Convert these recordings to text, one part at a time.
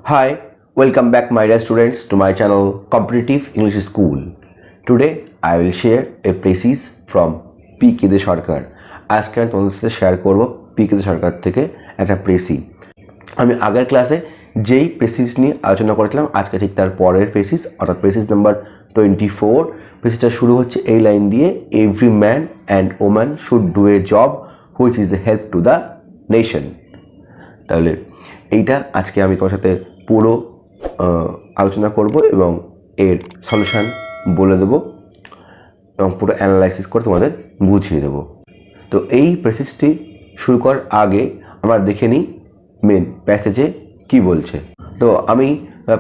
Hi, welcome back my dear students to my channel Competitive English School. Today I will share a precis from P. K. Sarkar. আজকে আমি তোমাদের সাথে share করব P K সরকার থেকে একটা precis. আমি আগের ক্লাসে যেই প্রেসিস নিয়ে আলোচনা করেছিলাম আজকে ঠিক তার পরের প্রেসিস অর্থাৎ প্রেসিস নাম্বার 24। প্রেসিসটা শুরু হচ্ছে এই লাইন দিয়ে, every man and woman should do a job which is a help to the nation. তাহলে এইটা আজকে আমি তোমার সাথে পুরো আলোচনা করব এবং এর সলিউশন বলে দেবো এবং পুরো অ্যানালাইসিস করে তোমাদের বুঝিয়ে দেবো। তো এই প্রেসিসটি শুরু করার আগে আমরা দেখে নিই মেন প্যাসেজে কি বলছে। তো আমি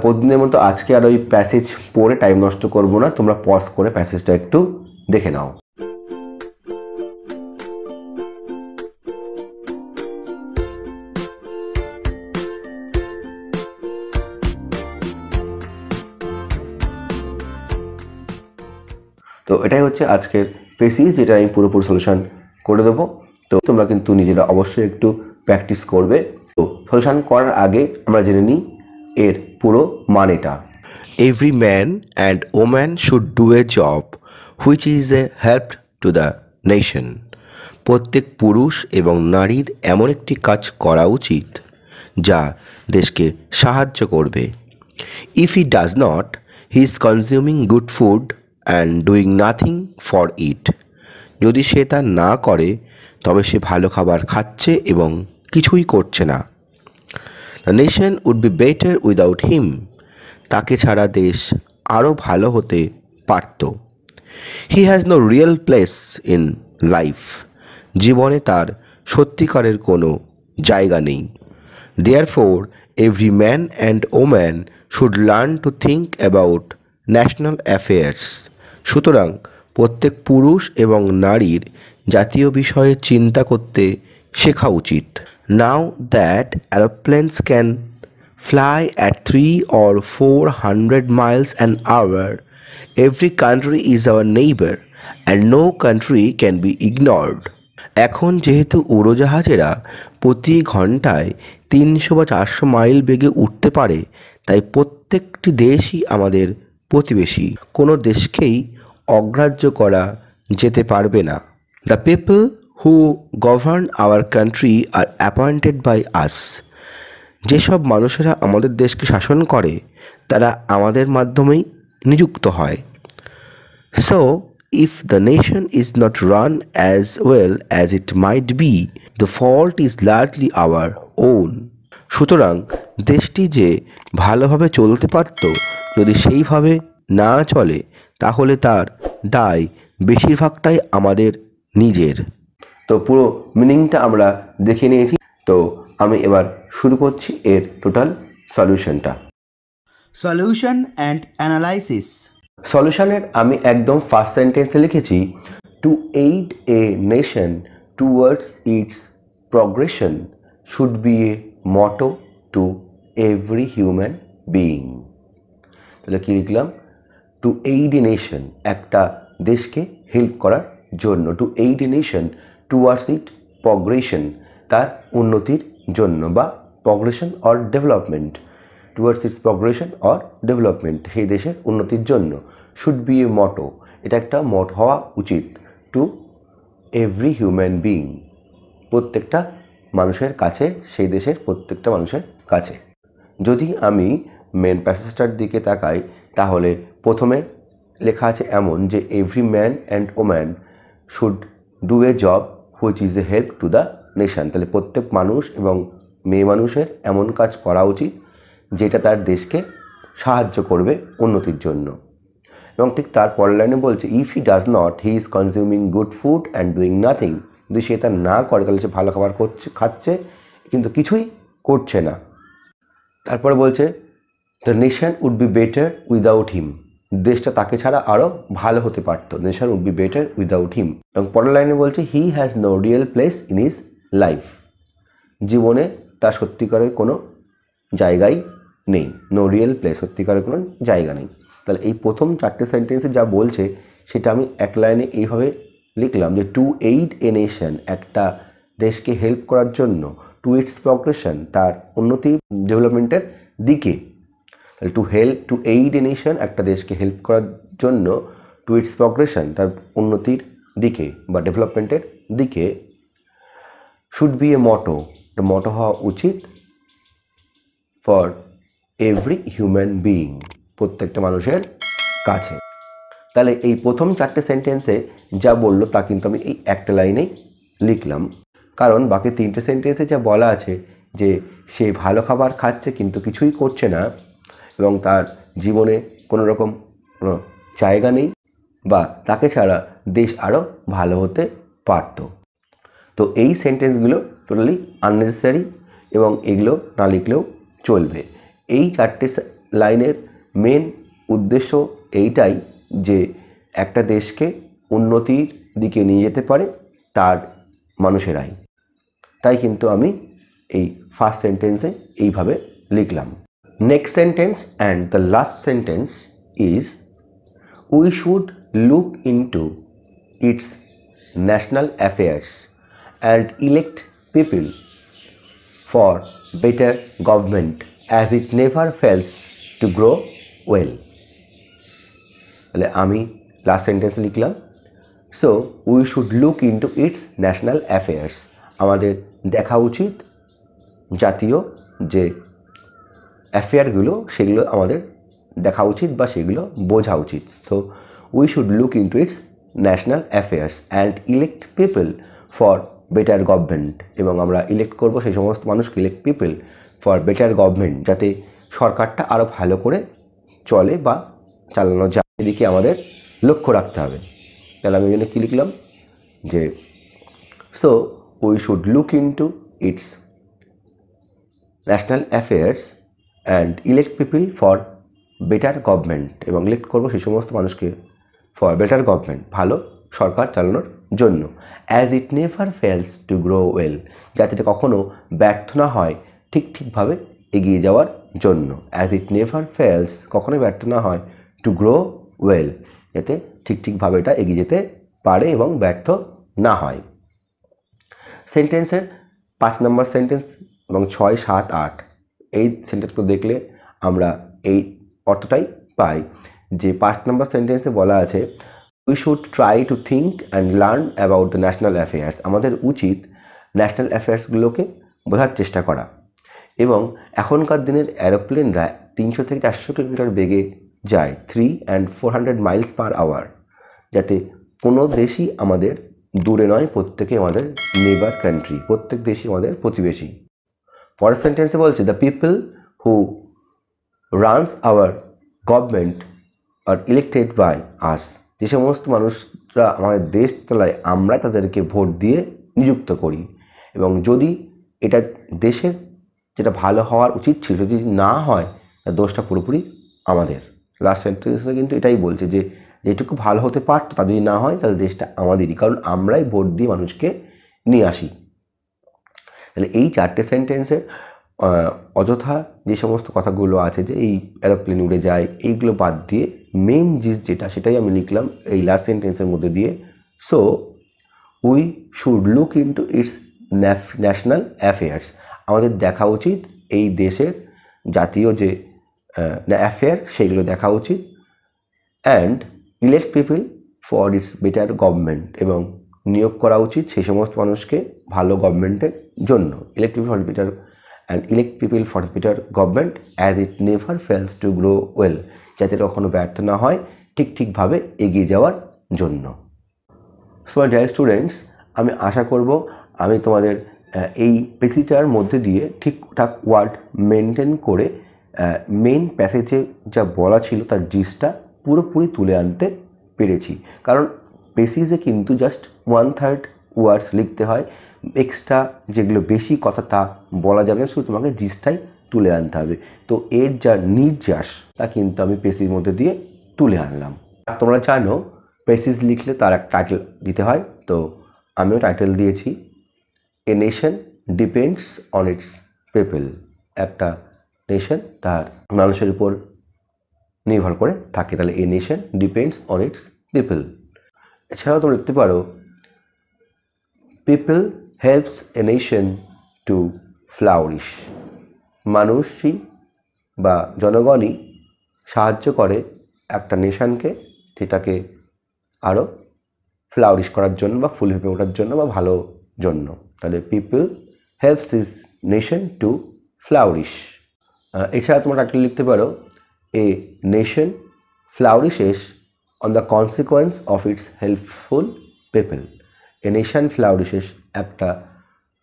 প্রতিদিনের মতো আজকে আর ওই প্যাসেজ পড়ে টাইম নষ্ট করব না, তোমরা পজ করে প্যাসেজটা একটু দেখে নাও। তো এটাই হচ্ছে আজকের প্রেসিস, যেটা আমি পুরোপুরি সলিউশন করে দেবো। তো তোমরা কিন্তু নিজেরা অবশ্যই একটু প্র্যাকটিস করবে। তো সলিউশন করার আগে আমরা জেনে নিই এর পুরো মানেটা। Every man and woman should do a job which is a help to the nation. প্রত্যেক পুরুষ এবং নারীর এমন একটি কাজ করা উচিত যা দেশকে সাহায্য করবে। If he does not, he is consuming good food and doing nothing for it. যদি সে তা না করে তবে সে ভালো খাবার খাচ্ছে এবং কিছুই করছে না। The nation would be better without him. তাকে ছাড়া দেশ আরও ভালো হতে পারত। He has no real place in life. জীবনে তার সত্যিকারের কোনো জায়গা নেই। Therefore every man and woman should learn to think about national affairs. সুতরাং প্রত্যেক পুরুষ এবং নারীর জাতীয় বিষয়ে চিন্তা করতে শেখা উচিত। Now that aeroplanes can fly at 3 or 400 miles an hour, every country is our neighbor and no country can be ignored. এখন যেহেতু উড়োজাহাজেরা প্রতি ঘন্টায় 300 বা 400 মাইল বেগে উঠতে পারে, তাই প্রত্যেকটি দেশই আমাদের প্রতিবেশী। কোনো দেশকেই অগ্রাহ্য করা যেতে পারবে না। The people who govern our country are appointed by us. যেসব মানুষেরা আমাদের দেশকে শাসন করে তারা আমাদের মাধ্যমেই নিযুক্ত হয়। So if the nation is not run as well as it might be, the fault is largely our own. সুতরাং দেশটি যে ভালোভাবে চলতে পারত, যদি সেইভাবে না চলে তাহলে তার দায় বেশিরভাগটাই আমাদের নিজের। তো পুরো মিনিংটা আমরা দেখে নিয়েছি। তো আমি এবার শুরু করছি এর টোটাল সলিউশনটা। Solution and analysis. সলিউশনের আমি একদম ফার্স্ট সেন্টেন্সে লিখেছি, to aid a nation towards its progression should be a motto to every human being. তাহলে কী লিখলাম? টু এইড এ নেশন, একটা দেশকে হেল্প করার জন্য। To aid a nation towards it progression, তার উন্নতির জন্য, বা progression or development. Towards its progression or development, সেই দেশের উন্নতির জন্য। শুড বি এ মটো, এটা একটা মট হওয়া উচিত। টু এভরি হিউম্যান বিইং, প্রত্যেকটা মানুষের কাছে, সেই দেশের প্রত্যেকটা মানুষের কাছে। যদি আমি মেন প্যাসেজটার দিকে তাকাই তাহলে প্রথমে লেখা আছে এমন যে every man and woman should do a job which is a help to the nation. তাহলে প্রত্যেক মানুষ এবং মেয়ে মানুষের এমন কাজ করা উচিত যেটা তার দেশকে সাহায্য করবে উন্নতির জন্য। এবং ঠিক তার পরের লাইনে বলছে, if he does not, he is consuming good food and doing nothing. যদি সে তা না করে তাহলে সে ভালো খাবার খাচ্ছে কিন্তু কিছুই করছে না। তারপরে বলছে, the nation would be better without him. দেশটা তাকে ছাড়া আরও ভালো হতে পারত। Nation would be better without him. এবং পরের লাইনে বলছে, he has no real place in his life. জীবনে তার সত্যিকারের কোনো জায়গাই নেই। নো রিয়েল প্লেস, সত্যিকারের কোনো জায়গা নেই। তাহলে এই প্রথম 4টে সেন্টেন্সে যা বলছে সেটা আমি এক লাইনে এইভাবে লিখলাম যে টু এইড এ নেশন, একটা দেশকে হেল্প করার জন্য। টু ইটস প্রগ্রেশন, তার উন্নতি ডেভেলপমেন্টের দিকে। তাহলে to help, to aid a nation, একটা দেশকে হেল্প করার জন্য, টু ইটস প্রগ্রেশন, তার উন্নতির দিকে বা ডেভেলপমেন্টের দিকে। শুড বি এ মটো, একটা মটো হওয়া উচিত ফর এভরি হিউম্যান বিইং, প্রত্যেকটা মানুষের কাছে। তাহলে এই প্রথম 4টে সেন্টেন্সে যা বললো তা কিন্তু আমি এই একটা লাইনেই লিখলাম, কারণ বাকি 3টে সেন্টেন্সে যা বলা আছে যে সে ভালো খাবার খাচ্ছে কিন্তু কিছুই করছে না এবং তার জীবনে কোনো রকম কোনো জায়গা নেই বা তাকে ছাড়া দেশ আরও ভালো হতে পারত। তো এই সেন্টেন্সগুলো টোটালি আননেসেসারি এবং এগুলো না লিখলেও চলবে। এই 4টে লাইনের মেন উদ্দেশ্য এইটাই যে একটা দেশকে উন্নতির দিকে নিয়ে যেতে পারে তার মানুষেরাই। তাই কিন্তু আমি এই ফার্স্ট সেন্টেন্সে এইভাবে লিখলাম। Next sentence and the last sentence is we should look into it's national affairs and elect people for better government as it never fails to grow well. তাহলে আমি লাস্ট সেন্টেন্স লিখলাম, so we should look into it's national affairs, আমাদের দেখা উচিত জাতীয় যে অ্যাফেয়ারগুলো সেগুলো আমাদের দেখা উচিত বা সেগুলো বোঝা উচিত। So we should look into it's national affairs and elect people for better government, এবং আমরা ইলেক্ট করব সেই সমস্ত মানুষকে, elect people for better government, যাতে সরকারটা আরও ভালো করে চলে বা চালানো যায়, এদিকে আমাদের লক্ষ্য রাখতে হবে। তাহলে আমি এখানে কী লিখলাম যে so we should look into it's national affairs and elect people for better government, এবং ইলেক্ট করবো সেই সমস্ত মানুষকে ফর বেটার গভর্নমেন্ট, ভালো সরকার চালানোর জন্য। As it never fails to grow well, যাতে এটা কখনও ব্যর্থ না হয় ঠিকভাবে এগিয়ে যাওয়ার জন্য। অ্যাজ ইট নেভার ফেলস, কখনোই ব্যর্থ না হয়, টু গ্রো ওয়েল, যাতে ঠিকভাবে এটা এগিয়ে যেতে পারে এবং ব্যর্থ না হয়। সেন্টেন্সের 5 নম্বর সেন্টেন্স এবং 6, 7, 8 এই সেন্টেন্সগুলো দেখলে আমরা এই অর্থটাই পাই যে 5 নম্বর সেন্টেন্সে বলা আছে we should try to think and learn about the national affairs, আমাদের উচিত ন্যাশনাল অ্যাফেয়ার্সগুলোকে বোঝার চেষ্টা করা। এবং এখনকার দিনের অ্যারোপ্লেনরা 300 থেকে 400 কিলোমিটার বেগে যায়, 300 and 400 miles per hour, যাতে কোনো দেশই আমাদের দূরে নয়, প্রত্যেকে আমাদের নেবার কান্ট্রি, প্রত্যেক দেশই আমাদের প্রতিবেশী। পরের সেন্টেন্সে বলছে the people who runs our government are elected by us, যে সমস্ত মানুষরা আমাদের দেশ চালায় আমরা তাদেরকে ভোট দিয়ে নিযুক্ত করি, এবং যদি এটা দেশের যেটা ভালো হওয়ার উচিত ছিল যদি না হয় তার দোষটা পুরোপুরি আমাদের। লাস্ট সেন্টেন্সে কিন্তু এটাই বলছে যে যেটুকু ভালো হতে পারতো তা যদি না হয় তাহলে দেশটা আমাদেরই, কারণ আমরাই ভোট দিয়ে মানুষকে নিয়ে আসি। তাহলে এই 4টে সেন্টেন্সের অযথা যে সমস্ত কথাগুলো আছে যে এই এরোপ্লেন উড়ে যায় এইগুলো বাদ দিয়ে মেন যেটা সেটাই আমি লিখলাম এই লাস্ট সেন্টেন্সের মধ্যে দিয়ে। So we should look into it's national affairs, আমাদের দেখা উচিত এই দেশের জাতীয় যে অ্যাফেয়ার সেগুলো দেখা উচিত। And elect people for its better government, এবং নিয়োগ করা উচিত সেই সমস্ত মানুষকে ভালো গভর্নমেন্টের জন্য। Elect people for better and elect people for better government as it never fails to grow well, যাতে কখনো ব্যর্থ না হয় ঠিকভাবে এগিয়ে যাওয়ার জন্য। সো ডিয়ার স্টুডেন্টস, আমি আশা করব আমি তোমাদের এই পেসিটার মধ্যে দিয়ে ঠিকঠাক ওয়ার্ড মেনটেন করে মেন প্যাসেজে যা বলা ছিল তার জিসটা পুরোপুরি তুলে আনতে পেরেছি। কারণ পেসিজে কিন্তু জাস্ট 1/3 ওয়ার্ডস লিখতে হয়, এক্সট্রা যেগুলো বেশি কথা তা বলা যাবে না, শুধু তোমাকে জিসটাই তুলে আনতে হবে। তো এর যা নির্যাস তা কিন্তু আমি পেসির মধ্যে দিয়ে তুলে আনলাম। আর তোমরা জানো পেসিজ লিখলে তার একটা টাইটেল দিতে হয়, তো আমিও টাইটেল দিয়েছি a nation depends on its people, একটা নেশন তার মানুষের উপর নির্ভর করে থাকে, তাহলে a nation depends on its people. এছাড়াও তোমরা লিখতে পারো people helps a nation to flourish. মানুষই বা জনগণই সাহায্য করে একটা নেশনকে সেটাকে আরও ফ্লাউরিশ করার জন্য বা ফুল ফেঁপে ওঠার জন্য বা ভালো জন্য। তাহলে people helps this nation to flourish. এছাড়া তোমরা টাইটেল লিখতে পারো a nation flourishes on the consequence of its helpful people. A nation flourishes, একটা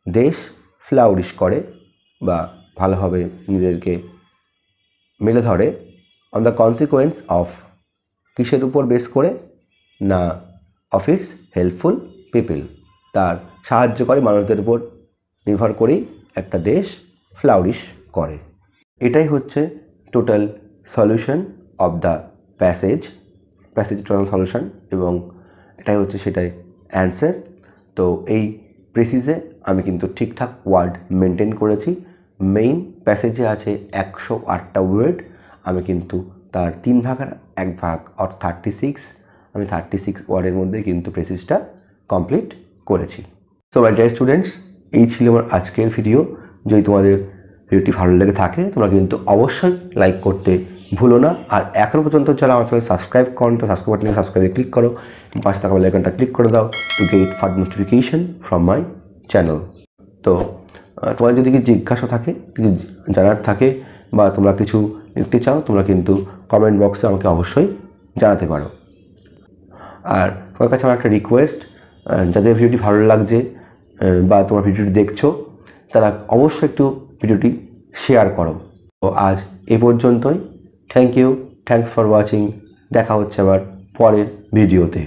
দেশ ফ্লাউরিশ করে বা ভালোভাবে নিজেদেরকে মেলে ধরে অন দ্য কনসিকোয়েন্স অফ, কিসের উপর বেস করে না, অফ ইটস হেল্পফুল পিপল, তার সাহায্যকারী মানুষদের উপর নির্ভর করেই একটা দেশ ফ্লাউরিশ করে। এটাই হচ্ছে total solution of the passage total solution, এবং এটাই হচ্ছে সেটাই অ্যান্সার। তো এই প্রেসিজে আমি কিন্তু ঠিকঠাক ওয়ার্ড মেনটেন করেছি। মেইন প্যাসেজে আছে 108টা ওয়ার্ড, আমি কিন্তু তার 3 ভাগের 1 ভাগ অর্থাৎ 36, আমি 36 ওয়ার্ডের মধ্যে কিন্তু প্রেসিজটা কমপ্লিট করেছি। সো মাই ডিয়ার স্টুডেন্টস, এই ছিল আমার আজকের ভিডিও। যদি তোমাদের ভিডিওটি ভালো লেগে থাকে তোমরা কিন্তু অবশ্যই লাইক করতে ভুলো না। আর এখনও পর্যন্ত যারা আমার চ্যানেল সাবস্ক্রাইব করো তো সাবস্ক্রাইব বাটনে সাবস্ক্রাইবে ক্লিক করো, পাশে থাকা বেল আইকনটা ক্লিক করে দাও to get further notification from my channel. তো তোমাদের যদি কিছু জিজ্ঞাসা থাকে, কিছু জানার থাকে বা তোমরা কিছু লিখতে চাও, তোমরা কিন্তু কমেন্ট বক্সে আমাকে অবশ্যই জানাতে পারো। আর তোমার কাছে আমার একটা রিকোয়েস্ট, যাদের ভিডিওটি ভালো লাগছে বা তোমার ভিডিওটি দেখছো তারা অবশ্যই একটু ভিডিওটি শেয়ার করো। তো আজ এ পর্যন্তই। Thank you, thanks for watching. দেখা হচ্ছে আবার পরের ভিডিওতে।